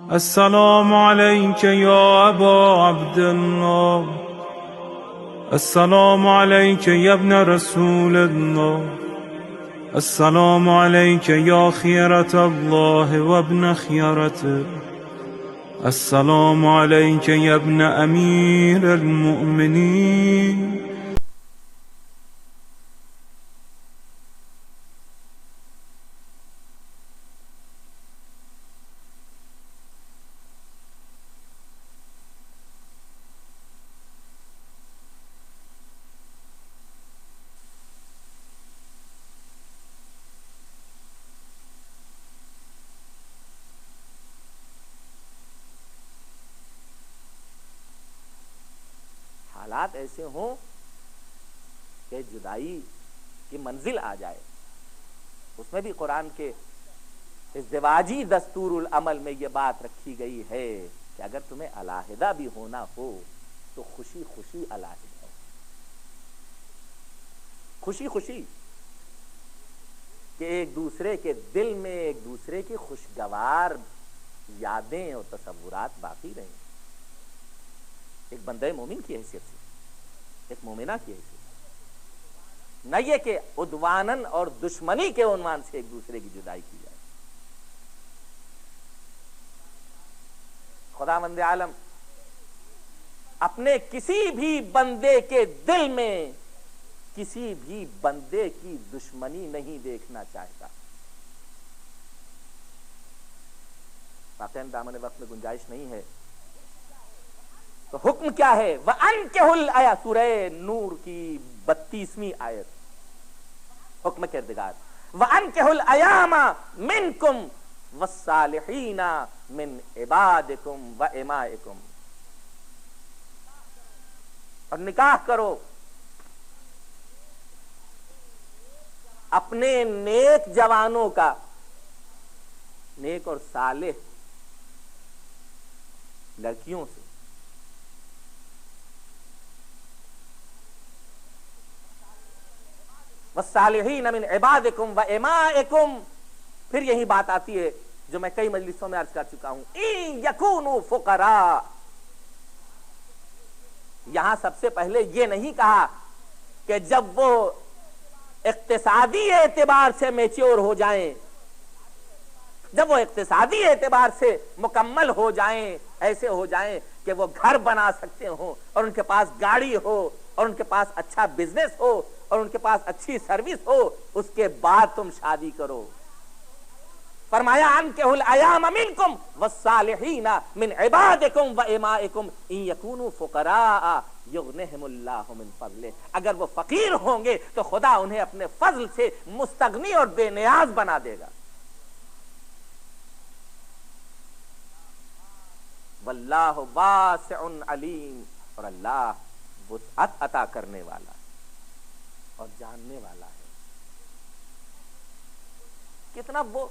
السلام عليك يا أبا عبد الله، السلام عليك يا ابن رسول الله، السلام عليك يا خيرة الله وابن خيرته، السلام عليك يا ابن أمير المؤمنين. حالات ایسے ہوں کہ جدائی کی منزل آ جائے، اس میں بھی قرآن کے ازدواجی دستور العمل میں یہ بات رکھی گئی ہے کہ اگر تمہیں علیحدہ بھی ہونا ہو تو خوشی خوشی علیحدہ ہو، خوشی خوشی کہ ایک دوسرے کے دل میں ایک دوسرے کی خوشگوار یادیں اور تصورات باقی رہیں، ایک بندہ مومن کی حیثیت سے، ایک مومنہ کی حیثیت سے، نہ یہ کہ عدوانن اور دشمنی کے عنوان سے ایک دوسرے کی جدائی کی جائے۔ خداوند عالم اپنے کسی بھی بندے کے دل میں کسی بھی بندے کی دشمنی نہیں دیکھنا چاہتا۔ واقعاً دامن وقت میں گنجائش نہیں ہے تو حکم کیا ہے؟ وَأَنْكِحُوا الْأَيَامَ، سورہ نور کی 32ویں آیت، حکم کردگار، وَأَنْكِحُوا الْأَيَامَ مِنْكُمْ وَالصَّالِحِينَ مِنْ عِبَادِكُمْ وَإِمَائِكُمْ، اور نکاح کرو اپنے نیک جوانوں کا، نیک اور صالح لڑکیوں سے، والصالحین من عبادکم وامائکم، پھر یہی بات آتی ہے جو میں کئی مجلسوں میں عرض کر چکا ہوں، ان یکونوا فقراء، یہاں سب سے پہلے یہ نہیں کہا کہ جب وہ اقتصادی اعتبار سے میچور ہو جائیں، جب وہ اقتصادی اعتبار سے مکمل ہو جائیں، ایسے ہو جائیں کہ وہ گھر بنا سکتے ہوں اور ان کے پاس گاڑی ہو اور ان کے پاس اچھا بزنس ہو اور ان کے پاس اچھی سروس ہو، اس کے بعد تم شادی کرو۔ فرمایا انکحوا الایام منکم والصالحین من عبادکم وامائکم ان یکونوا فقراء یغنہم اللہ من فضلہ، اگر وہ فقیر ہوں گے تو خدا انہیں اپنے فضل سے مستغنی اور بے نیاز بنا دے گا۔ واللہ واسع علیم، اور اللہ وسعت عطا کرنے والا اور جاننے والا ہے۔ کتنا وہ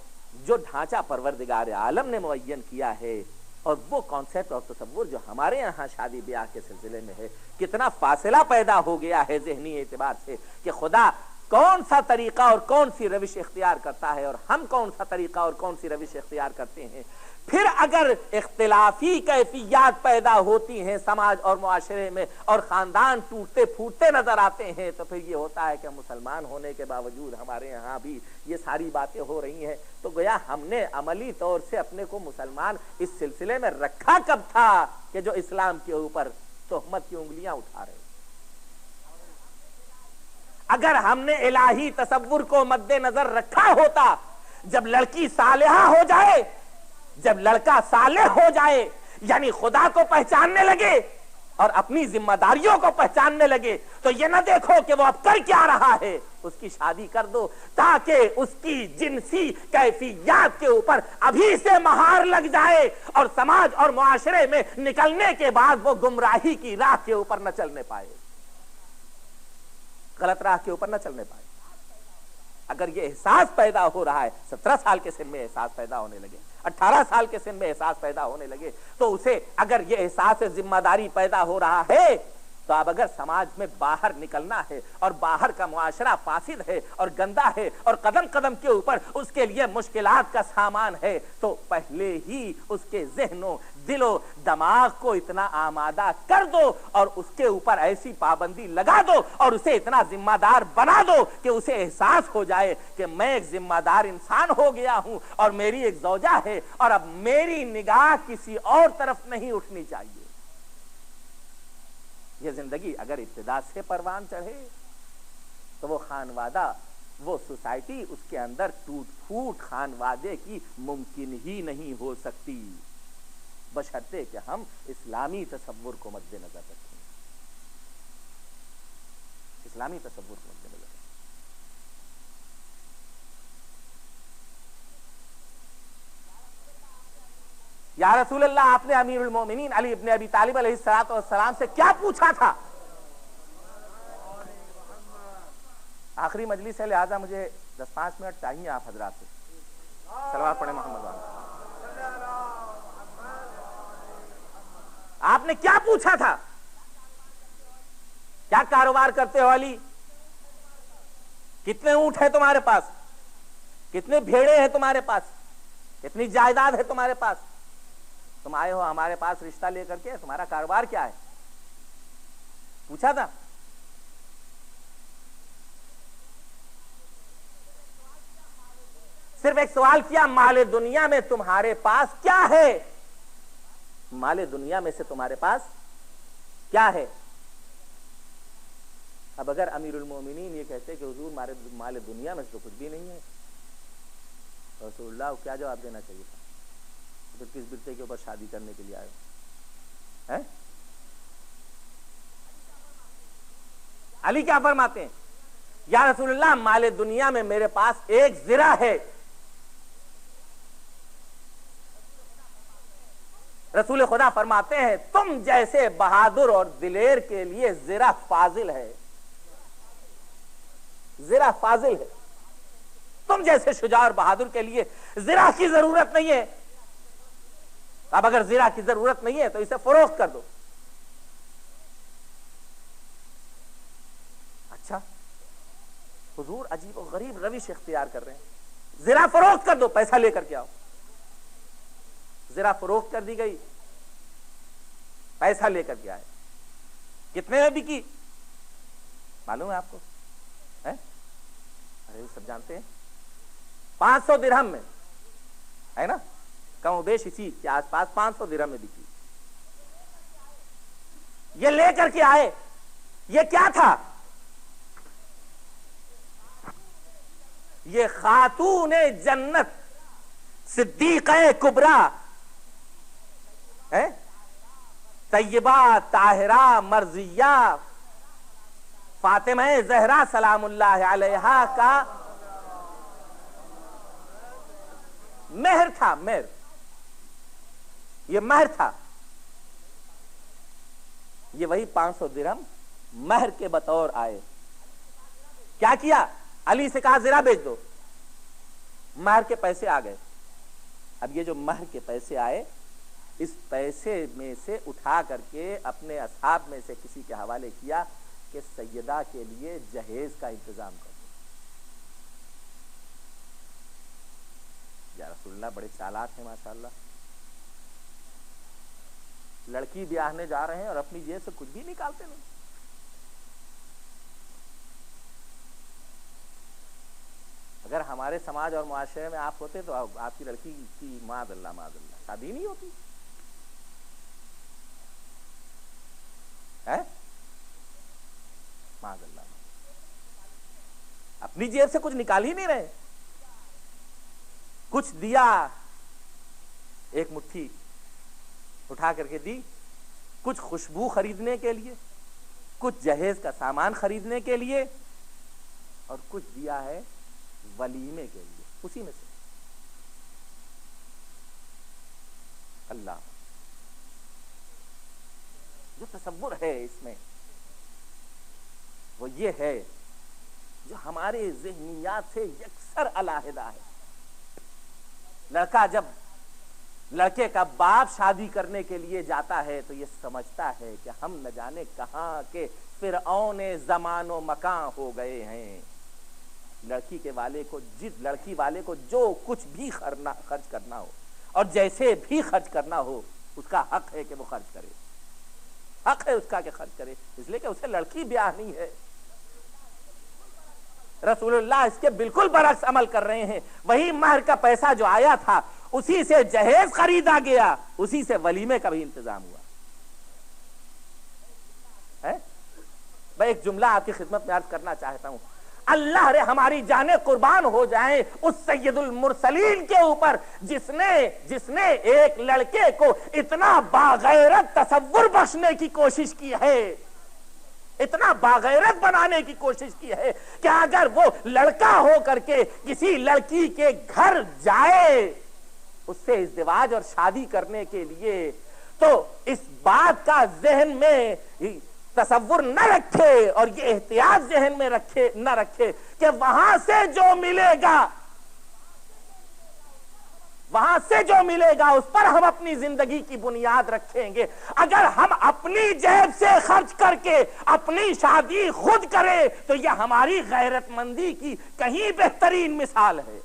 جو ڈھانچہ پروردگار عالم نے معین کیا ہے اور وہ کانسیپٹ اور تصور جو ہمارے یہاں شادی بیاہ کے سلسلے میں ہے، کتنا فاصلہ پیدا ہو گیا ہے ذہنی اعتبار سے کہ خدا کون سا طریقہ اور کون سی روش اختیار کرتا ہے اور ہم کون سا طریقہ اور کون سی روش اختیار کرتے ہیں۔ پھر اگر اختلافی کیفیات پیدا ہوتی ہیں سماج اور معاشرے میں اور خاندان ٹوٹتے پھوٹتے نظر آتے ہیں تو پھر یہ ہوتا ہے کہ مسلمان ہونے کے باوجود ہمارے یہاں بھی یہ ساری باتیں ہو رہی ہیں، تو گویا ہم نے عملی طور سے اپنے کو مسلمان اس سلسلے میں رکھا کب تھا کہ جو اسلام کے اوپر تہمت کی انگلیاں اٹھا رہے ہیں۔ اگر ہم نے الہی تصور کو مد نظر رکھا ہوتا، جب لڑکی صالحہ ہو جائے، جب لڑکا صالح ہو جائے، یعنی خدا کو پہچاننے لگے اور اپنی ذمہ داریوں کو پہچاننے لگے، تو یہ نہ دیکھو کہ وہ اب کر کیا رہا ہے، اس کی شادی کر دو تاکہ اس کی جنسی کیفیات کے اوپر ابھی سے مہار لگ جائے اور سماج اور معاشرے میں نکلنے کے بعد وہ گمراہی کی راہ کے اوپر نہ چلنے پائے، غلط راہ کے اوپر نہ چلنے پائے۔ اگر یہ احساس پیدا ہو رہا ہے، 17 سال کے سن میں احساس پیدا ہونے لگے، 18 سال کے سن میں احساس پیدا ہونے لگے، تو اسے اگر یہ احساس ذمہ داری پیدا ہو رہا ہے تو اب اگر سماج میں باہر نکلنا ہے اور باہر کا معاشرہ فاسد ہے اور گندا ہے اور قدم قدم کے اوپر اس کے لیے مشکلات کا سامان ہے، تو پہلے ہی اس کے ذہن و دل و دماغ کو اتنا آمادہ کر دو اور اس کے اوپر ایسی پابندی لگا دو اور اسے اتنا ذمہ دار بنا دو کہ اسے احساس ہو جائے کہ میں ایک ذمہ دار انسان ہو گیا ہوں اور میری ایک زوجہ ہے اور اب میری نگاہ کسی اور طرف نہیں اٹھنی چاہیے۔ یہ زندگی اگر ابتدا سے پروان چڑھے تو وہ خانوادہ، وہ سوسائٹی، اس کے اندر ٹوٹ پھوٹ خانوادے کی ممکن ہی نہیں ہو سکتی، بشرطے کہ ہم اسلامی تصور کو مد نظر رکھیں، اسلامی تصور کو مد نظر رکھیں۔ یا رسول اللہ، آپ نے امیر المومنین علی ابن ابی طالب علیہ السلام سے کیا پوچھا تھا؟ آخری مجلس ہے، لہذا مجھے 10-5 منٹ چاہیے آپ حضرات سے۔ صلوات پڑھیں محمد والے۔ آپ نے کیا پوچھا تھا؟ کیا کاروبار کرتے ہو علی؟ کتنے اونٹ ہیں تمہارے پاس؟ کتنے بھیڑے ہیں تمہارے پاس؟ کتنی جائیداد ہے تمہارے پاس؟ تم آئے ہو ہمارے پاس رشتہ لے کر کے، تمہارا کاروبار کیا ہے؟ پوچھا تھا؟ صرف ایک سوال کیا، مال دنیا میں تمہارے پاس کیا ہے؟ مال دنیا میں سے تمہارے پاس کیا ہے؟ اب اگر امیر المومنین یہ کہتے کہ حضور مال دنیا میں سے تو کچھ بھی نہیں ہے، رسول اللہ کو کیا جواب دینا چاہیے تھا؟ پھر کس برتے کے اوپر شادی کرنے کے لیے آئے ہیں؟ علی کیا فرماتے ہیں؟ یا رسول اللہ، مال دنیا میں میرے پاس ایک زرہ ہے۔ رسول خدا فرماتے ہیں تم جیسے بہادر اور دلیر کے لیے زرہ فاضل ہے، زرہ فاضل ہے۔ تم جیسے شجاع اور بہادر کے لیے زرہ کی ضرورت نہیں ہے۔ اب اگر زرہ کی ضرورت نہیں ہے تو اسے فروخت کر دو۔ اچھا، حضور عجیب و غریب روش اختیار کر رہے ہیں، زرہ فروخت کر دو، پیسہ لے کر کے آؤ۔ زرہ فروخت کر دی گئی، پیسہ لے کر کے آئے۔ کتنے میں بکی معلوم ہے آپ کو؟ ارے سب جانتے ہیں، 500 درہم میں، ہے نا؟ کم و بیش اسی کے آس پاس 500 درہم میں بکی۔ یہ لے کر کے آئے، یہ کیا تھا؟ یہ خاتون جنت صدیقہ کبریٰ، طیبہ طاہرہ مرضیہ فاطمہ زہرا سلام اللہ علیہا کا مہر تھا، مہر، یہ مہر تھا۔ یہ وہی 500 درہم مہر کے بطور آئے۔ کیا کیا؟ علی سے کہا زرہ بیچ دو، مہر کے پیسے آ گئے۔ اب یہ جو مہر کے پیسے آئے، اس پیسے میں سے اٹھا کر کے اپنے اصحاب میں سے کسی کے حوالے کیا کہ سیدہ کے لیے جہیز کا انتظام کر دو۔ یا رسول اللہ، بڑے چالاک ہیں ماشاءاللہ، لڑکی بیاہنے جا رہے ہیں اور اپنی جیب سے کچھ بھی نکالتے نہیں۔ اگر ہمارے سماج اور معاشرے میں آپ ہوتے تو آپ کی لڑکی کی معاذ اللہ شادی نہیں ہوتی ہے، معاذ اللہ، اپنی جیب سے کچھ نکال ہی نہیں رہے۔ کچھ دیا، ایک مٹھی اٹھا کر کے دی، کچھ خوشبو خریدنے کے لیے، کچھ جہیز کا سامان خریدنے کے لیے، اور کچھ دیا ہے ولیمے کے لیے، اسی میں سے۔ اللہ، جو تصور ہے اس میں وہ یہ ہے جو ہمارے ذہنیات سے یکسر علیحدہ ہے۔ لڑکا جب لڑکے کا باپ شادی کرنے کے لیے جاتا ہے تو یہ سمجھتا ہے کہ ہم نہ جانے کہاں کے فرعون زمان و مکان ہو گئے ہیں. لڑکی والے کو جو کچھ بھی خرچ کرنا ہو اور جیسے بھی خرچ کرنا ہو اس کا حق ہے کہ وہ خرچ کرے, حق ہے اس کا کہ خرچ کرے, اس لیے کہ اسے لڑکی بیاہ نہیں ہے. رسول اللہ اس کے بالکل برعکس عمل کر رہے ہیں. وہی مہر کا پیسہ جو آیا تھا اسی سے جہیز خریدا گیا, اسی سے ولیمے کا بھی انتظام ہوا ہے. میں ایک جملہ آپ کی خدمت میں عرض کرنا چاہتا ہوں, اللہ رے ہماری جانیں قربان ہو جائیں اس سید المرسلین کے اوپر جس نے ایک لڑکے کو اتنا باغیرت تصور بخشنے کی کوشش کی ہے, اتنا باغیرت بنانے کی کوشش کی ہے کہ اگر وہ لڑکا ہو کر کے کسی لڑکی کے گھر جائے اس سے ازدواج اور شادی کرنے کے لیے تو اس بات کا ذہن میں تصور نہ رکھے اور یہ احتیاط ذہن میں نہ رکھے کہ وہاں سے جو ملے گا اس پر ہم اپنی زندگی کی بنیاد رکھیں گے. اگر ہم اپنی جیب سے خرچ کر کے اپنی شادی خود کریں تو یہ ہماری غیرت مندی کی کہیں بہترین مثال ہے,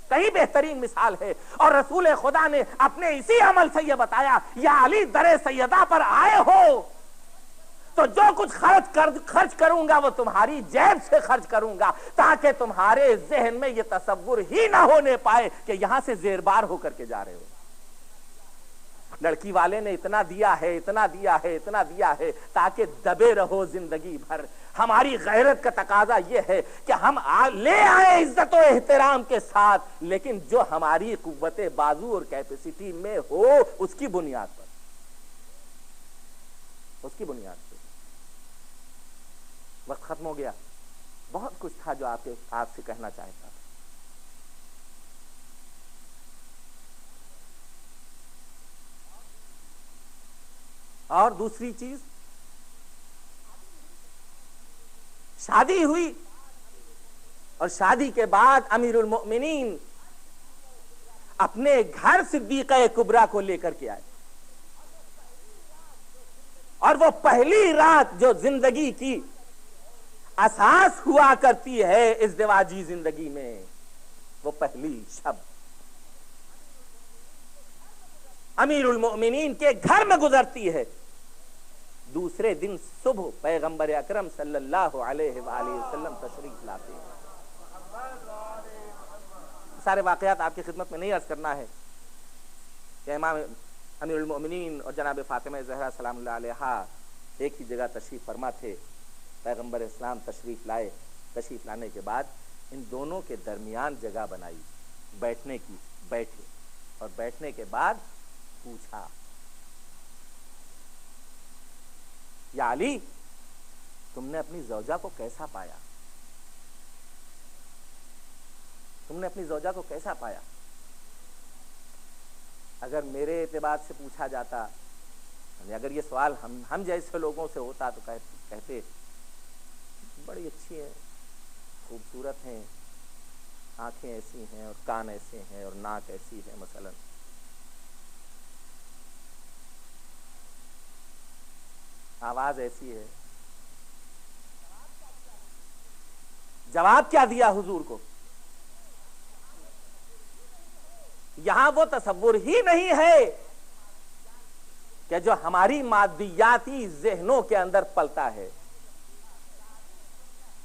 کہیں بہترین مثال ہے. اور رسول خدا نے اپنے اسی عمل سے یہ بتایا, یا علی در سیدہ پر آئے ہو تو جو کچھ خرچ کروں گا وہ تمہاری جیب سے خرچ کروں گا تاکہ تمہارے ذہن میں یہ تصور ہی نہ ہونے پائے کہ یہاں سے زیربار ہو کر کے جا رہے ہو. لڑکی والے نے اتنا دیا ہے تاکہ دبے رہو زندگی بھر. ہماری غیرت کا تقاضا یہ ہے کہ ہم لے آئے عزت و احترام کے ساتھ, لیکن جو ہماری قوت بازو اور کیپیسٹی میں ہو اس کی بنیاد پر, وقت ختم ہو گیا. بہت کچھ تھا جو آپ سے کہنا چاہتا تھا. اور دوسری چیز, شادی ہوئی اور شادی کے بعد امیر المؤمنین اپنے گھر صدیقہ کبریٰ کو لے کر کے آئے, اور وہ پہلی رات جو زندگی کی اساس ہوا کرتی ہے ازدواجی زندگی میں, وہ پہلی شب امیر المؤمنین کے گھر میں گزرتی ہے. دوسرے دن صبح پیغمبر اکرم صلی اللہ علیہ وآلہ وسلم تشریف لاتے ہیں. سارے واقعات آپ کی خدمت میں نہیں عرض کرنا ہے کہ امام امیر المؤمنین اور جناب فاطمہ زہرا سلام اللہ علیہا ایک ہی جگہ تشریف فرما تھے. پیغمبر اسلام تشریف لائے, تشریف لانے کے بعد ان دونوں کے درمیان جگہ بنائی بیٹھنے کی, بیٹھے, اور بیٹھنے کے بعد پوچھا, یا علی تم نے اپنی زوجہ کو کیسا پایا, اگر میرے اعتبار سے پوچھا جاتا, اگر یہ سوال ہم جیسے لوگوں سے ہوتا تو کہتے بڑی اچھی ہیں, خوبصورت ہیں, آنکھیں ایسی ہیں اور کان ایسے ہیں اور ناک ایسی ہے مثلا, آواز ایسی ہے. جواب کیا دیا حضور کو؟ یہاں وہ تصور ہی نہیں ہے کہ جو ہماری مادیاتی ذہنوں کے اندر پلتا ہے,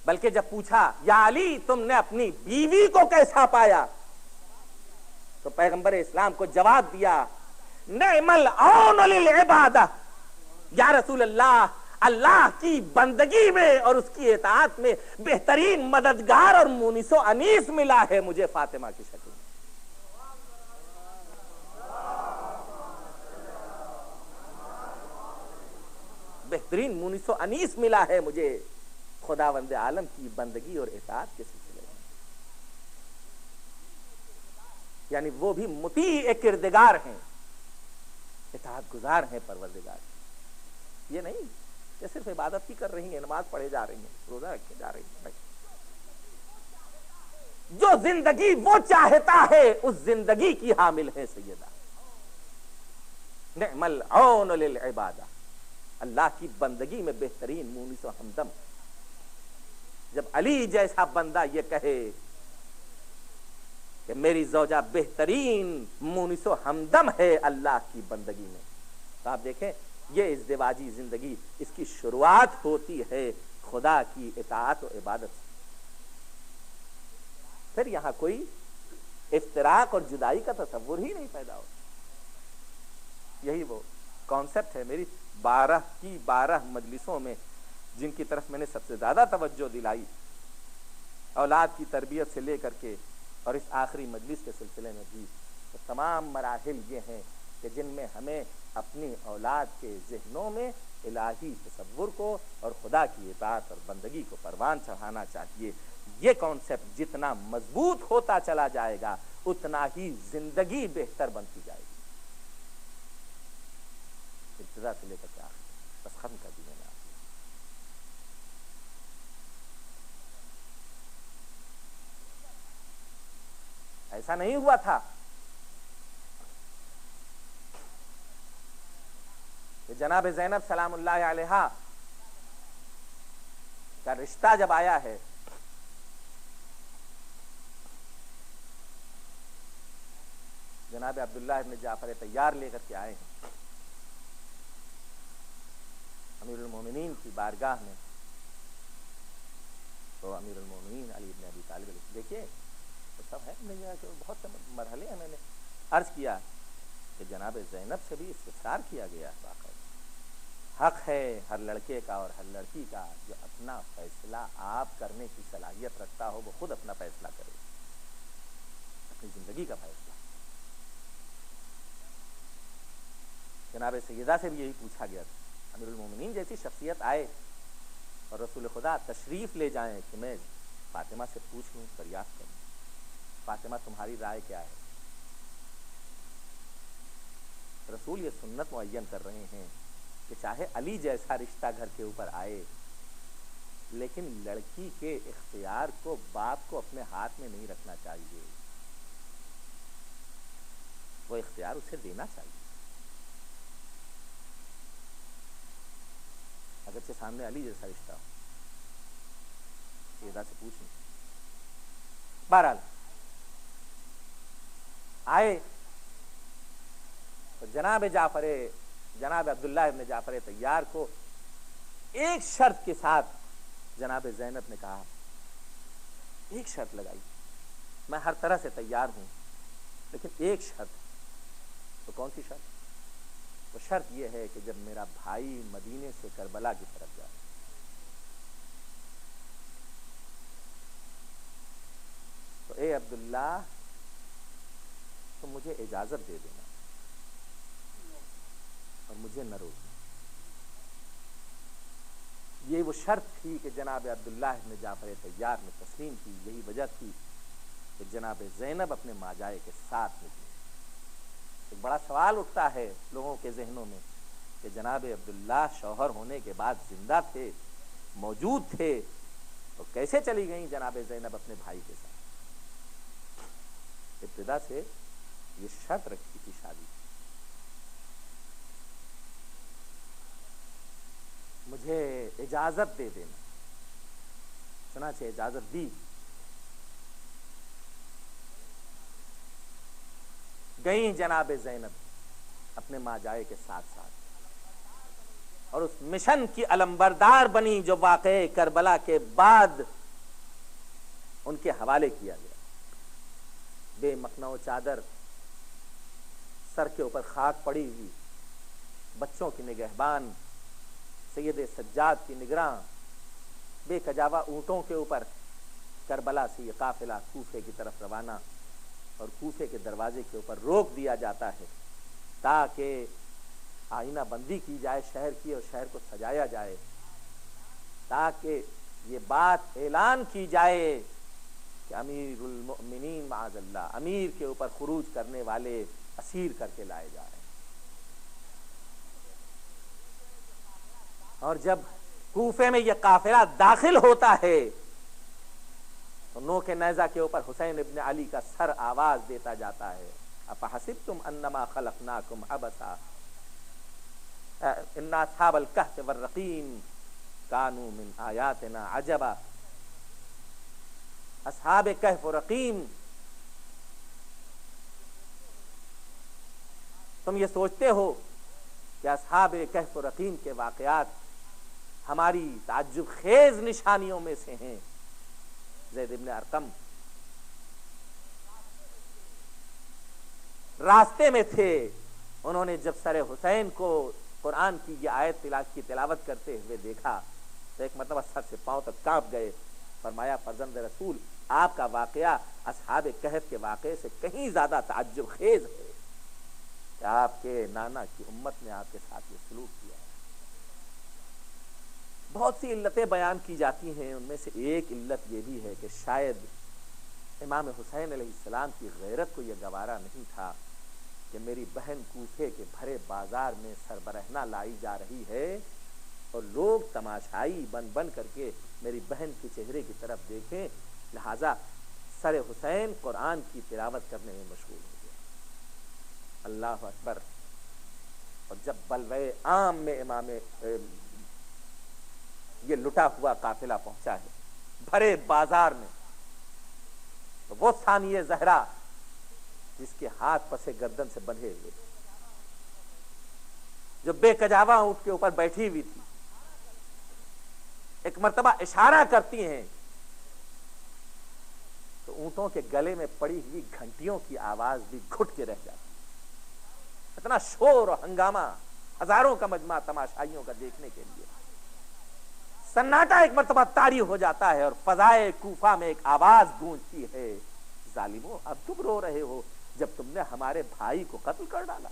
بلکہ جب پوچھا یا علی تم نے اپنی بیوی کو کیسا پایا تو پیغمبر اسلام کو جواب دیا, نعم العون للعبادہ, یا رسول اللہ اللہ کی بندگی میں اور اس کی اطاعت میں بہترین مددگار اور مونس و انیس ملا ہے مجھے فاطمہ کی شکل میں. بہترین مونس و انیس ملا ہے مجھے خداوند عالم کی بندگی اور اطاعت کے سلسلے میں. یعنی وہ بھی مطیع کردگار ہیں, اطاعت گزار ہیں پروردگار. یہ نہیں کہ صرف عبادت ہی کر رہی ہیں, نماز پڑھے جا رہی ہیں, روزہ رکھے جا رہی ہیں, جو زندگی وہ چاہتا ہے اس زندگی کی حامل ہے سیدہ. نعم العون للعبادہ، اللہ کی بندگی میں بہترین مونس و ہمدم. جب علی جیسا بندہ یہ کہے کہ میری زوجہ بہترین مونس و ہمدم ہے اللہ کی بندگی میں، تو آپ دیکھیں یہ ازدواجی زندگی، اس کی شروعات ہوتی ہے خدا کی اطاعت و عبادت سے. پھر یہاں کوئی افتراق اور جدائی کا تصور ہی نہیں پیدا ہوتا. یہی وہ کانسیپٹ ہے. میری 12 کی 12 مجلسوں میں جن کی طرف میں نے سب سے زیادہ توجہ دلائی اولاد کی تربیت سے لے کر کے، اور اس آخری مجلس کے سلسلے میں بھی، تو تمام مراحل یہ ہیں کہ جن میں ہمیں اپنی اولاد کے ذہنوں میں الہی تصور کو اور خدا کی اطاعت اور بندگی کو پروان چڑھانا چاہیے. یہ کانسیپٹ جتنا مضبوط ہوتا چلا جائے گا اتنا ہی زندگی بہتر بنتی جائے گی. ابتدا سے لے کر کے آخر بس ختم کر دی میں نے آپ کو. ایسا نہیں ہوا تھا کہ جناب زینب سلام اللہ علیہا کا رشتہ جب آیا ہے جناب عبداللہ ابن جعفر طیار لے کر کے آئے ہیں امیر المومنین کی بارگاہ میں، تو امیر المومنین علی ابن ابی طالب، دیکھیے تو سب ہے بہت سے مرحلے ہیں. میں نے عرض کیا کہ جناب زینب سے بھی استفسار کیا گیا ہے. باقاعدہ حق ہے ہر لڑکے کا اور ہر لڑکی کا جو اپنا فیصلہ آپ کرنے کی صلاحیت رکھتا ہو وہ خود اپنا فیصلہ کرے، اپنی زندگی کا فیصلہ. جناب سیدہ سے بھی یہی پوچھا گیا تھا. امیر المومنین جیسی شخصیت آئے اور رسول خدا تشریف لے جائیں کہ میں فاطمہ سے پوچھ لوں، دریافت کروں، فاطمہ تمہاری رائے کیا ہے؟ رسول یہ سنت معین کر رہے ہیں کہ چاہے علی جیسا رشتہ گھر کے اوپر آئے لیکن لڑکی کے اختیار کو باپ کو اپنے ہاتھ میں نہیں رکھنا چاہیے، وہ اختیار اسے دینا چاہیے. اگرچہ سامنے علی جیسا رشتہ ہو. سیدہ سے پوچھیں. بہرحال آئے تو جناب عبداللہ ابن جعفر طیار کو ایک شرط کے ساتھ جناب زینب نے کہا، ایک شرط لگائی، میں ہر طرح سے تیار ہوں لیکن ایک شرط. تو کون سی شرط؟ وہ شرط یہ ہے کہ جب میرا بھائی مدینے سے کربلا کی طرف جائے تو اے عبداللہ تو مجھے اجازت دے دینا اور مجھے نہ روکنا. یہ وہ شرط تھی کہ جناب عبداللہ ابن جعفر طیار نے تسلیم کی. یہی وجہ تھی کہ جناب زینب اپنے ماجائے کے ساتھ نکلی. ایک بڑا سوال اٹھتا ہے لوگوں کے ذہنوں میں کہ جناب عبداللہ شوہر ہونے کے بعد زندہ تھے، موجود تھے، تو کیسے چلی گئیں جناب زینب اپنے بھائی کے ساتھ؟ ابتدا سے یہ شرط رکھی تھی شادی، مجھے اجازت دے دینا. چنانچہ اجازت دی. گئیں جناب زینب اپنے ماجائے کے ساتھ اور اس مشن کی علمبردار بنی جو واقعے کربلا کے بعد ان کے حوالے کیا گیا. بے مخنہ و چادر، سر کے اوپر خاک پڑی ہوئی، بچوں کی نگہبان، سید سجاد کی نگراں، بے کجاوا اونٹوں کے اوپر کربلا سے یہ قافلہ کوفے کی طرف روانہ، اور کوفے کے دروازے کے اوپر روک دیا جاتا ہے تاکہ آئینہ بندی کی جائے شہر کی اور شہر کو سجایا جائے، تاکہ یہ بات اعلان کی جائے کہ امیر المؤمنین معاذ اللہ، امیر کے اوپر خروج کرنے والے اسیر کر کے لائے جا رہے ہیں. اور جب کوفے میں یہ قافلہ داخل ہوتا ہے تو نو کے نیزہ کے اوپر حسین ابن علی کا سر آواز دیتا جاتا ہے، افحسبتم انما خلقناکم عبثا ان اصحاب الکہف والرقیم کانوا من آیاتنا عجبا۔ اصحاب کہف و رقیم، تم یہ سوچتے ہو کہ اصحاب کہف و رقیم کے واقعات ہماری تعجب خیز نشانیوں میں سے ہیں؟ زید ابن ارقم راستے میں تھے، انہوں نے جب سر حسین کو قرآن کی یہ آیت کی تلاوت کرتے ہوئے دیکھا تو ایک مرتبہ سر سے پاؤں تک کانپ گئے۔ فرمایا فرزند رسول، آپ کا واقعہ اصحاب کہف کے واقعے سے کہیں زیادہ تعجب خیز ہے کہ آپ کے نانا کی امت نے آپ کے ساتھ یہ سلوک کیا ہے۔ بہت سی علتیں بیان کی جاتی ہیں، ان میں سے ایک علت یہ بھی ہے کہ شاید امام حسین علیہ السلام کی غیرت کو یہ گوارا نہیں تھا کہ میری بہن کوفے کے بھرے بازار میں سربرہنہ لائی جا رہی ہے اور لوگ تماشائی بن بن کر کے میری بہن کے چہرے کی طرف دیکھیں، لہذا سر حسین قرآن کی تلاوت کرنے میں مشغول ہو گیا۔ اللہ اکبر۔ اور جب بلوے عام میں امام یہ لٹا ہوا قافلہ پہنچا ہے بھرے بازار میں، تو وہ ثانیہ زہرا جس کے ہاتھ پسے گردن سے بندھے ہوئے، جو بے کجاوا اونٹ کے اوپر بیٹھی ہوئی تھی، ایک مرتبہ اشارہ کرتی ہیں تو اونٹوں کے گلے میں پڑی ہوئی گھنٹیوں کی آواز بھی گھٹ کے رہ جاتی۔ اتنا شور و ہنگامہ، ہزاروں کا مجمع تماشائیوں کا دیکھنے کے لیے، سناٹا ایک مرتبہ طاری ہو جاتا ہے اور فضائے کوفہ میں ایک آواز گونجتی ہے، ظالموں اب تم رو رہے ہو جب تم نے ہمارے بھائی کو قتل کر ڈالا؟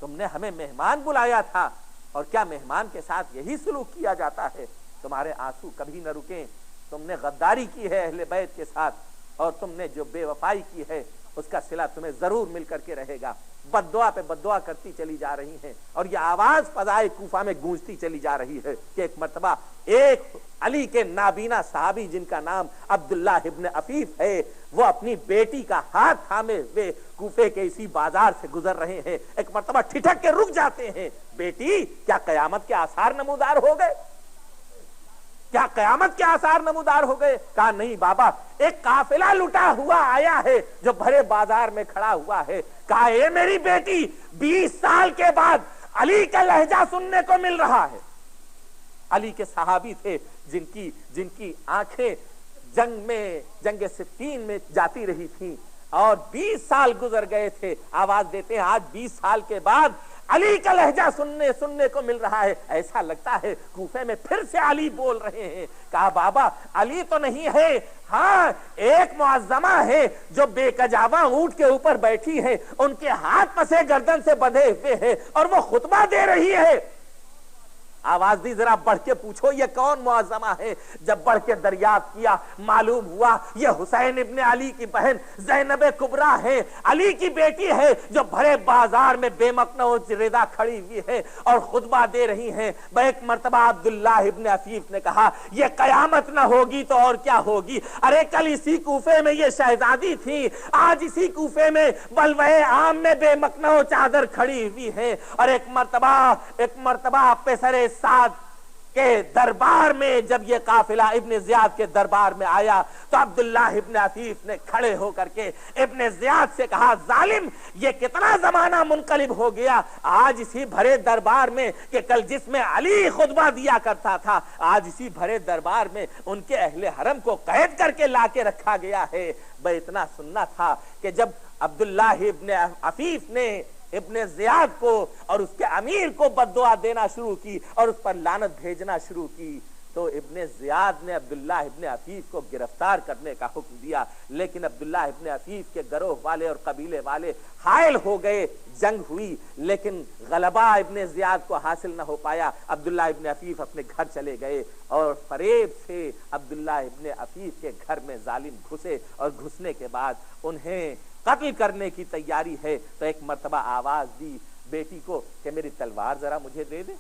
تم نے ہمیں مہمان بلایا تھا اور کیا مہمان کے ساتھ یہی سلوک کیا جاتا ہے؟ تمہارے آنسو کبھی نہ رکیں، تم نے غداری کی ہے اہل بیت کے ساتھ اور تم نے جو بے وفائی کی ہے اس کا صلہ تمہیں ضرور مل کر کے رہے گا۔ بد دعا پہ بد دعا کرتی چلی جا رہی ہیں اور یہ آواز فضائے کوفہ میں گونجتی چلی جا رہی ہے کہ ایک مرتبہ ایک علی کے نابینا صحابی جن کا نام عبداللہ ابن عفیف ہے، وہ اپنی بیٹی کا ہاتھ تھامے ہوئے کوفے کے اسی بازار سے گزر رہے ہیں، ایک مرتبہ ٹھٹک کے رک جاتے ہیں، بیٹی کیا قیامت کے آثار نمودار ہو گئے؟ کیا قیامت کے آثار نمودار ہو گئے؟ کہا نہیں بابا، ایک قافلہ لٹا ہوا آیا ہے جو بھرے بازار میں کھڑا ہوا ہے۔ کہا اے میری بیٹی، 20 سال کے بعد علی کا لہجہ سننے کو مل رہا ہے۔ علی کے صحابی تھے جن کی آنکھیں جنگ صفین میں جاتی رہی تھیں اور 20 سال گزر گئے تھے، آواز دیتے ہیں آج 20 سال کے بعد علی کا لہجہ سننے کو مل رہا ہے، ایسا لگتا ہے کوفے میں پھر سے علی بول رہے ہیں۔ کہا بابا علی تو نہیں ہے، ہاں ایک معظمہ ہے جو بے کجاوا اونٹ کے اوپر بیٹھی ہے، ان کے ہاتھ پسے گردن سے بندھے ہوئے ہے اور وہ خطبہ دے رہی ہے۔ آواز دی ذرا بڑھ کے پوچھو یہ کون معظمہ ہے؟ جب بڑھ کے دریافت کیا معلوم ہوا یہ حسین ابن علی کی بہن زینب کبریٰ ہے، علی کی بیٹی ہے جو بھرے بازار میں بے مقنع و رضا کھڑی ہوئی ہے اور خطبہ دے رہی ہیں۔ ایک مرتبہ عبداللہ ابن عفیف نے کہا یہ قیامت نہ ہوگی تو اور کیا ہوگی؟ ارے کل اسی کوفے میں یہ شہزادی تھی، آج اسی کوفے میں بلوے عام میں بے مقنع و چادر کھڑی ہوئی ہے۔ اور ایک مرتبہ پسر سعد کے دربار میں جب یہ قافلہ ابن زیاد کے دربار میں آیا تو عبداللہ ابن عفیف نے کھڑے ہو کر کے ابن زیاد سے کہا ظالم یہ کتنا زمانہ منقلب ہو گیا، آج اسی بھرے دربار میں کہ کل جس میں علی خطبہ دیا کرتا تھا آج اسی بھرے دربار میں ان کے اہل حرم کو قید کر کے لا کے رکھا گیا ہے۔ بھئی اتنا سننا تھا کہ جب عبداللہ ابن عفیف نے ابن زیاد کو اور اس کے امیر کو بد دعا دینا شروع کی اور اس پر لعنت بھیجنا شروع کی تو ابن زیاد نے عبداللہ ابن عفیف کو گرفتار کرنے کا حکم دیا، لیکن عبداللہ ابن عفیف کے گروہ والے اور قبیلے والے حائل ہو گئے، جنگ ہوئی لیکن غلبہ ابن زیاد کو حاصل نہ ہو پایا۔ عبداللہ ابن عفیف اپنے گھر چلے گئے اور فریب سے عبداللہ ابن عفیف کے گھر میں ظالم گھسے اور گھسنے کے بعد انہیں قتل کرنے کی تیاری ہے تو ایک مرتبہ آواز دی بیٹی کو کہ میری تلوار ذرا مجھے دے دے۔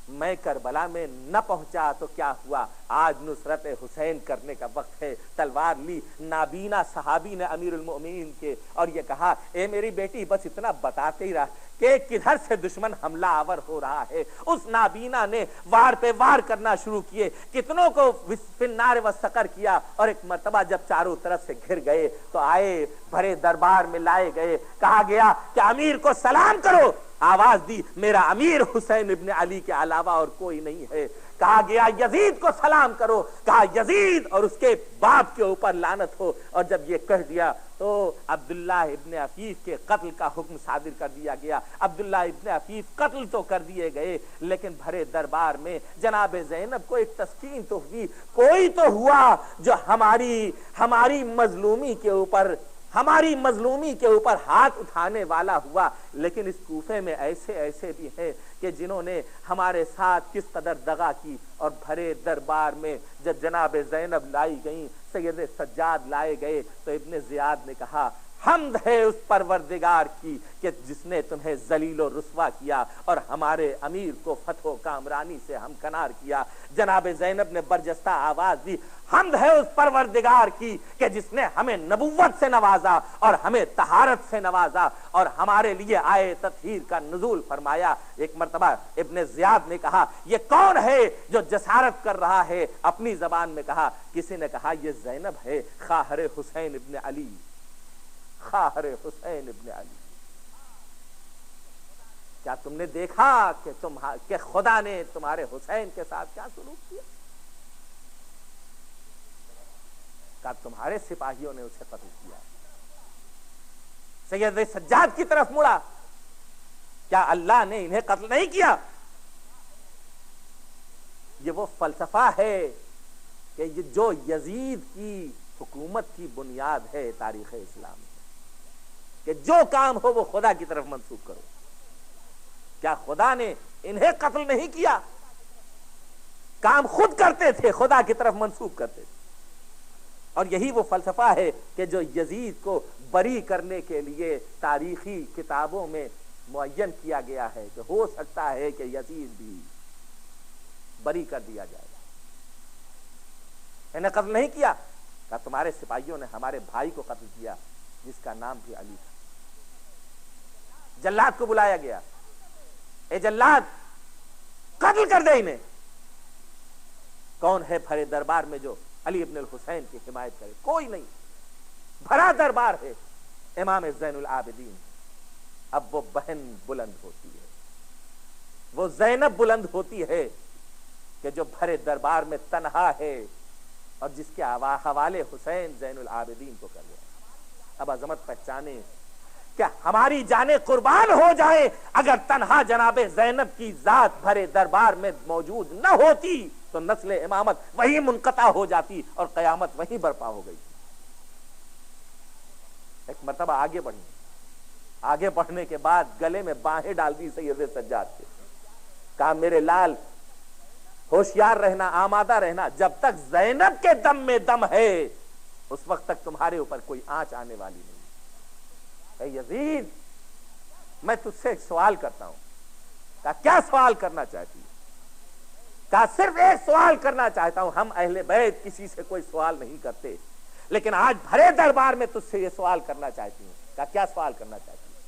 میں کربلا میں نہ پہنچا تو کیا ہوا، آج نصرت حسین کرنے کا وقت ہے۔ تلوار لی نابینا صحابی نے امیر المؤمنین کے، اور یہ کہا اے میری بیٹی بس اتنا بتاتے ہی رہا کہ کدھر سے دشمن حملہ آور ہو رہا ہے۔ اس نابینا نے وار پہ وار کرنا شروع کیے، کتنوں کو فی النار والسقر کیا، اور ایک مرتبہ جب چاروں طرف سے گھر گئے تو آئے بھرے دربار میں لائے گئے، کہا گیا کہ امیر کو سلام کرو، آواز دی میرا امیر حسین ابن علی کے علاوہ اور کوئی نہیں ہے۔ کہا گیا یزید کو سلام کرو، کہا یزید اور اس کے باپ کے اوپر لعنت ہو، اور جب یہ کہہ دیا تو عبداللہ ابن عفیف کے قتل کا حکم صادر کر دیا گیا۔ عبداللہ ابن عفیف قتل تو کر دیے گئے، لیکن بھرے دربار میں جناب زینب کو ایک تسکین تو ہوئی، کوئی تو ہوا جو ہماری مظلومی کے اوپر ہاتھ اٹھانے والا ہوا۔ لیکن اس کوفے میں ایسے بھی ہیں کہ جنہوں نے ہمارے ساتھ کس قدر دغا کی، اور بھرے دربار میں جب جناب زینب لائی گئیں، سید سجاد لائے گئے، تو ابن زیاد نے کہا حمد ہے اس پروردگار کی کہ جس نے تمہیں ذلیل و رسوا کیا اور ہمارے امیر کو فتح و کامرانی سے ہمکنار کیا۔ جناب زینب نے برجستہ آواز دی حمد ہے اس پروردگار کی کہ جس نے ہمیں نبوت سے نوازا اور ہمیں طہارت سے نوازا اور ہمارے لیے آئے تطہیر کا نزول فرمایا۔ ایک مرتبہ ابن زیاد نے کہا یہ کون ہے جو جسارت کر رہا ہے؟ اپنی زبان میں کہا، کسی نے کہا یہ زینب ہے، خواہر حسین ابن علی، خواہر حسین ابن علی۔ کیا تم نے دیکھا کہ خدا نے تمہارے حسین کے ساتھ کیا سلوک کیا؟ کیا تمہارے سپاہیوں نے اسے قتل کیا؟ سید سجاد کی طرف مڑا، کیا اللہ نے انہیں قتل نہیں کیا؟ یہ وہ فلسفہ ہے کہ یہ جو یزید کی حکومت کی بنیاد ہے تاریخ اسلام میں، کہ جو کام ہو وہ خدا کی طرف منسوب کرو۔ کیا خدا نے انہیں قتل نہیں کیا؟ کام خود کرتے تھے، خدا کی طرف منسوب کرتے تھے۔ اور یہی وہ فلسفہ ہے کہ جو یزید کو بری کرنے کے لیے تاریخی کتابوں میں معین کیا گیا ہے کہ ہو سکتا ہے کہ یزید بھی بری کر دیا جائے۔ انہیں قتل نہیں کیا، کہ تمہارے سپاہیوں نے ہمارے بھائی کو قتل کیا جس کا نام بھی علی تھا۔ جلاد کو بلایا گیا، اے جلاد قتل کر دے انہیں۔ کون ہے بھرے دربار میں جو علی ابن الحسین کی حمایت کرے؟ کوئی نہیں۔ بھرا دربار ہے، امام زین العابدین۔ اب وہ بہن بلند ہوتی ہے، وہ زینب بلند ہوتی ہے کہ جو بھرے دربار میں تنہا ہے اور جس کے حوالے حسین زین العابدین کو کر دیا۔ اب عظمت پہچانے کہ ہماری جانیں قربان ہو جائیں، اگر تنہا جناب زینب کی ذات بھرے دربار میں موجود نہ ہوتی تو نسل امامت وہی منقطع ہو جاتی اور قیامت وہی برپا ہو گئی۔ ایک مرتبہ آگے بڑھنے کے بعد گلے میں باہیں ڈال دی سید سجاد کے، کہا میرے لال ہوشیار رہنا، آمادہ رہنا، جب تک زینب کے دم میں دم ہے اس وقت تک تمہارے اوپر کوئی آنچ آنے والی نہیں۔ اے یزید، میں تجھ سے ایک سوال کرتا ہوں۔ کہا کیا سوال کرنا چاہتی ہے؟ کہا صرف ایک سوال کرنا چاہتا ہوں، ہم اہل بیت کسی سے کوئی سوال نہیں کرتے، لیکن آج بھرے دربار میں تجھ سے یہ سوال کرنا چاہتی ہوں۔ کہا کیا سوال کرنا چاہتی ہے؟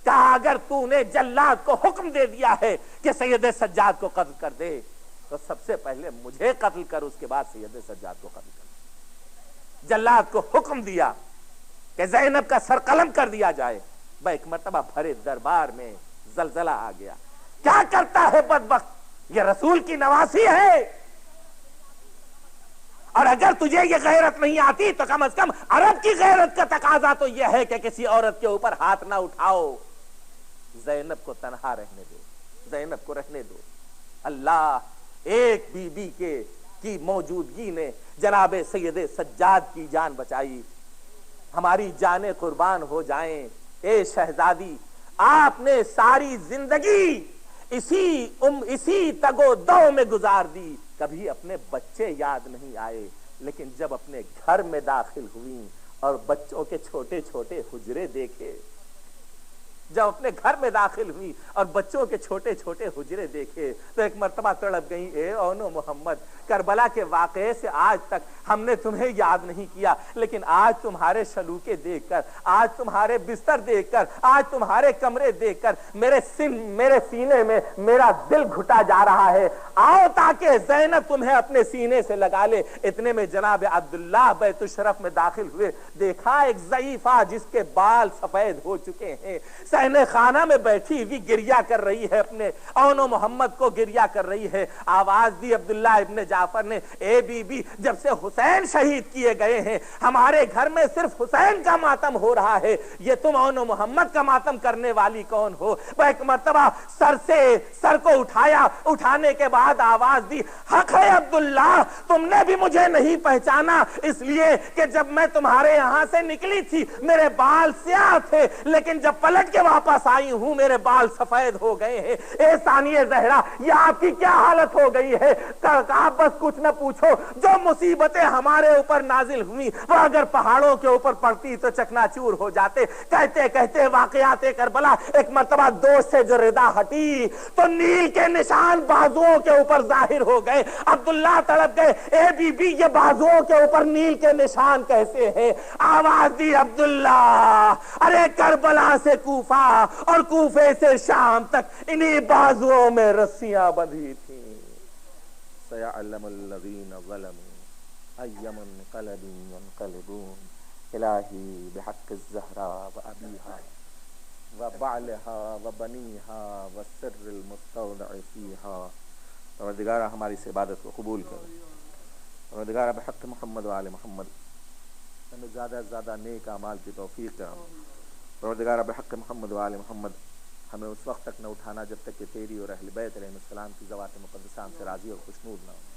کہا اگر تو نے جلاد کو حکم دے دیا ہے کہ سید سجاد کو قتل کر دے تو سب سے پہلے مجھے قتل کر، اس کے بعد سید سجاد کو قتل کر۔ جلاد کو حکم دیا کہ زینب کا سر قلم کر دیا جائے۔ ایک مرتبہ بھرے دربار میں زلزلہ آ گیا۔ کیا کرتا ہے بدبخت، یہ رسول کی نواسی ہے، اور اگر تجھے یہ غیرت نہیں آتی تو کم از کم عرب کی غیرت کا تقاضا تو یہ ہے کہ کسی عورت کے اوپر ہاتھ نہ اٹھاؤ۔ زینب کو تنہا رہنے دو، زینب کو رہنے دو۔ اللہ ایک بی بی کی موجودگی نے جناب سید سجاد کی جان بچائی۔ ہماری جانیں قربان ہو جائیں۔ اے شہزادی، آپ نے ساری زندگی اسی تگ و دو میں گزار دی، کبھی اپنے بچے یاد نہیں آئے، لیکن جب اپنے گھر میں داخل ہوئیں اور بچوں کے چھوٹے چھوٹے حجرے دیکھے، جب اپنے گھر میں داخل ہوئی اور بچوں کے چھوٹے چھوٹے حجرے دیکھے تو ایک مرتبہ تڑپ گئی، اے اونو محمد، کربلا کے واقعے سے آج تک ہم نے تمہیں یاد نہیں کیا، لیکن آج تمہارے شلوکے دیکھ کر، آج تمہارے بستر دیکھ کر، آج تمہارے کمرے دیکھ کر میرے سینے میں میرا دل گھٹا جا رہا ہے، آؤ تاکہ زینب تمہیں اپنے سینے سے لگا لے۔ اتنے میں جناب عبداللہ بیت الشرف میں داخل ہوئے، دیکھا ایک ضعیفہ جس کے بال سفید ہو چکے ہیں صحن خانہ میں بیٹھی ہوئی گریا کر رہی ہے، اپنے اونو محمد کو گریا کر رہی ہے۔ آواز دی عبداللہ ابن جعفر نے، اے بی بی، جب سے حسین شہید کیے گئے ہیں ہمارے گھر میں صرف حسین کا ماتم ہو رہا ہے، یہ تم اونو محمد کا ماتم کرنے والی کون ہو؟ وہ ایک مرتبہ سر کو اٹھایا، اٹھانے کے بعد آواز دی، حق ہے عبداللہ، تم نے بھی مجھے نہیں پہچانا، اس لیے کہ جب میں تمہارے یہاں سے نکلی تھی میرے بال سیاہ تھے، لیکن جب پلٹ کے واپس آئی ہوں میرے بال سفید ہو گئے ہیں۔ اے ثانیہ زہرا، یہ آپ کی کیا حالت ہو گئی ہے؟ آپ بس کچھ نہ پوچھو، جو مصیبتیں ہمارے اوپر نازل ہوئی وہ اگر پہاڑوں کے اوپر پڑتی تو چکنا چور ہو جاتے۔ کہتے کہتے واقعات کربلا، ایک مرتبہ دوست سے جو ردا ہٹی تو نیل کے نشان بازوؤں کے اوپر ظاہر ہو گئے۔ عبداللہ تڑپ گئے، اے بی بی، یہ بازوؤں کے اوپر نیل کے نشان کیسے ہیں؟ آواز دی عبداللہ، ارے کربلا سے کوفہ اور کوفے سے شام تک انہی بازوؤں میں رسیاں بندھی تھیں۔ سَيَعْلَمُ الَّذِينَ ظَلَمُوا أَيَّ مُنقَلَبٍ يَنقَلِبُونَ۔ الہی بحق الزہراء وابیہا وبعلہا وبنیہا والسر المستودع فیہا۔ پروردگارہ ہماری اس عبادت کو قبول کر، پروردگارہ بحق محمد و آل محمد ہمیں زیادہ سے زیادہ نیک اعمال کی توفیق کر، پروردگارہ بحق محمد و آل محمد ہمیں اس وقت تک نہ اٹھانا جب تک کہ تیری اور اہل بیت علیہ السلام کی ذوات مقدسہ ہم سے راضی اور خوشنود نہ ہو۔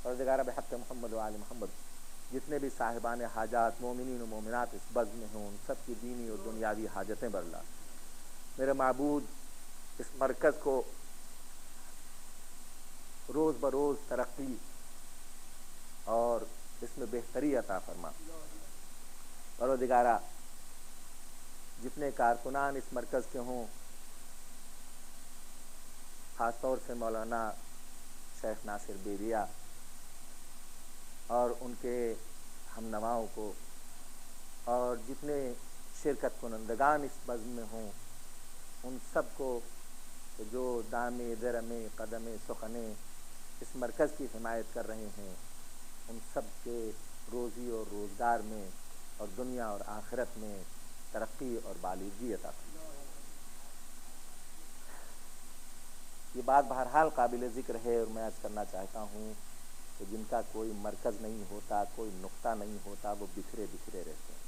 پروردگارہ بحق محمد و آل محمد جتنے بھی صاحبان حاجات مومنین و مومنات اس بزم میں ہوں ان سب کی دینی اور دنیاوی حاجتیں برلا۔ میرے معبود اس مرکز کو روز بروز ترقی اور اس میں بہتری عطا فرما۔ پروردگارہ جتنے کارکنان اس مرکز کے ہوں، خاص طور سے مولانا شیخ ناصر بیریا اور ان کے ہم نواؤں کو، اور جتنے شرکت کنندگان اس بزم میں ہوں ان سب کو جو دامے درمے قدمے سخنے اس مرکز کی حمایت کر رہے ہیں، ان سب کے روزی اور روزگار میں اور دنیا اور آخرت میں ترقی اور بالغی عطا فرما۔ یہ بات بہرحال قابل ذکر ہے اور میں عرض کرنا چاہتا ہوں کہ جن کا کوئی مرکز نہیں ہوتا، کوئی نقطہ نہیں ہوتا، وہ بکھرے بکھرے رہتے ہیں۔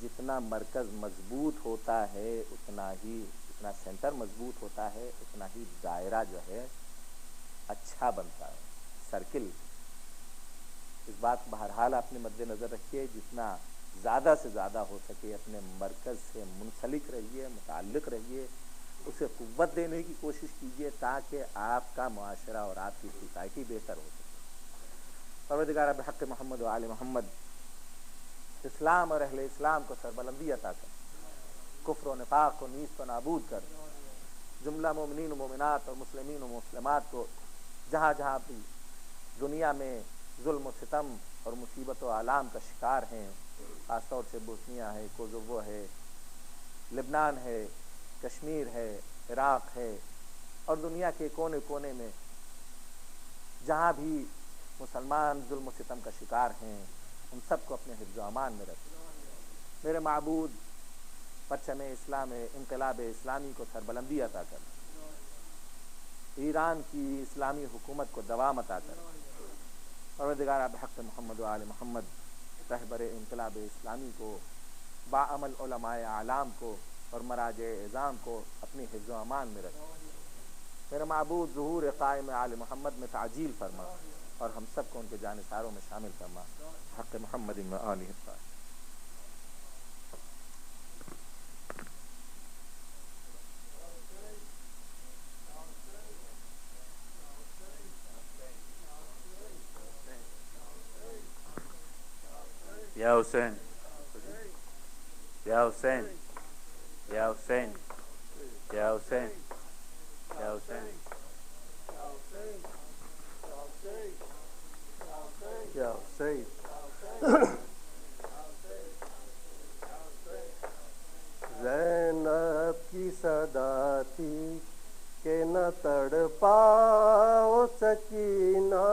جتنا مرکز مضبوط ہوتا ہے جتنا سینٹر مضبوط ہوتا ہے اتنا ہی دائرہ جو ہے اچھا بنتا ہے، سرکل۔ اس بات بہرحال آپ نے مد نظر رکھیے، جتنا زیادہ سے زیادہ ہو سکے اپنے مرکز سے منسلک رہیے، متعلق رہیے، اسے قوت دینے کی کوشش کیجیے تاکہ آپ کا معاشرہ اور آپ کی سوسائٹی بہتر ہو سکے۔ پروردگارہ بحق محمد و آل محمد اسلام اور اہل اسلام کو سربلندی عطا کر، کفر و نفاق کو نیست و نابود کر، جملہ مومنین و مومنات اور مسلمین و مسلمات کو جہاں جہاں بھی دنیا میں ظلم و ستم اور مصیبت و آلام کا شکار ہیں، خاص طور سے بوسنیا ہے، کوزوو ہے، لبنان ہے، کشمیر ہے، عراق ہے اور دنیا کے کونے کونے میں جہاں بھی مسلمان ظلم و ستم کا شکار ہیں، ان سب کو اپنے حفظ و امان میں رکھ۔ میرے معبود پرچم اسلام انقلاب اسلامی کو سربلندی عطا کر، ایران کی اسلامی حکومت کو دوام عطا کر۔ پروردگارہ بحق محمد و آل محمد رہبر انقلاب اسلامی کو، باعمل علماء اعلام کو اور مراجع اعظام کو اپنی حفظ و امان میں رکھ۔ میرے معبود ظہور قائم آل محمد میں تعجیل فرما اور ہم سب کو ان کے جانثاروں میں شامل فرما، حق محمد و آلہ الطاہرین۔ یا حسین، یا حسین۔ یا حسین یا حسین یا حسین یا حسین. زینب کی صدا تھی کہ نہ تڑ پاؤ سکینہ